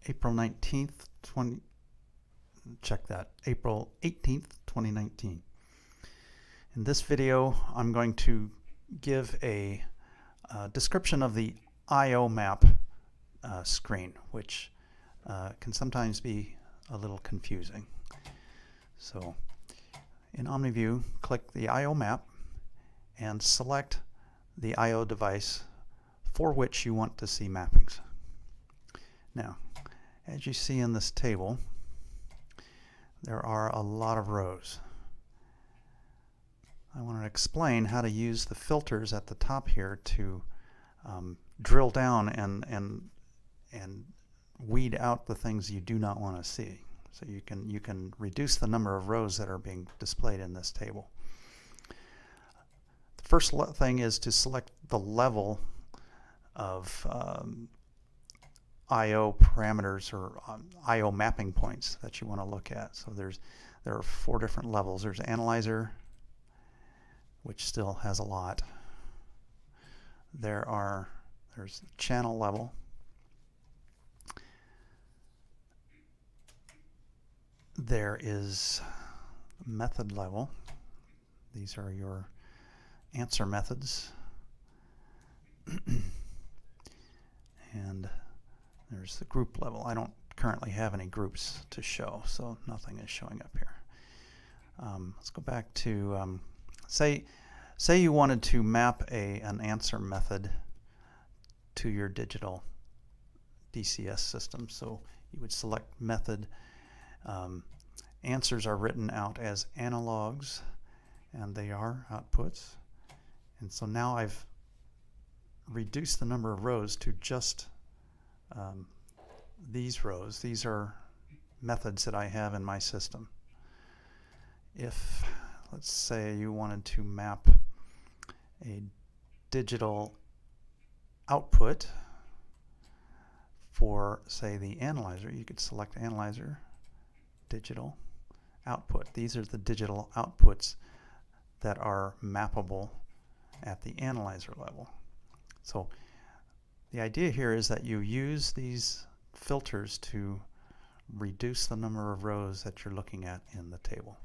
April 19th, April 18th, 2019. In this video, I'm going to give a description of the I/O map screen, which can sometimes be a little confusing. So in OmniView, click the I/O map and select the I/O device for which you want to see mappings. Now, as you see in this table, there are a lot of rows. I want to explain how to use the filters at the top here to drill down and weed out the things you do not want to see. So you can reduce the number of rows that are being displayed in this table. The first thing is to select the level of I/O parameters or I/O mapping points that you want to look at. So there are 4 different levels. There's analyzer, which still has a lot. There's channel level. There is method level. These are your answer methods. And there's the group level. I don't currently have any groups to show, so nothing is showing up here. Let's go back to, say you wanted to map an answer method to your digital DCS system. So you would select method. Answers are written out as analogs, and they are outputs. And so now I've reduced the number of rows to just these rows. These are methods that I have in my system. If, let's say, you wanted to map a digital output for, say, the analyzer, you could select analyzer, digital output. These are the digital outputs that are mappable at the analyzer level. So the idea here is that you use these filters to reduce the number of rows that you're looking at in the table.